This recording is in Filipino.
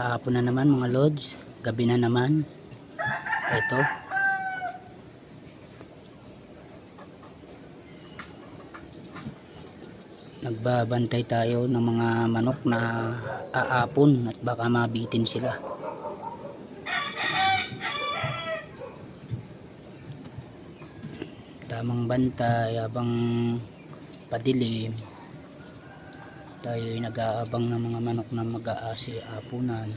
Hapon na naman mga lods, gabi na naman. Ito. Nagbabantay tayo ng mga manok na aapon at baka mabitin sila. Tamang bantay habang padilim. Tayo ay nag-aabang ng mga manok na mag-aasi apunan.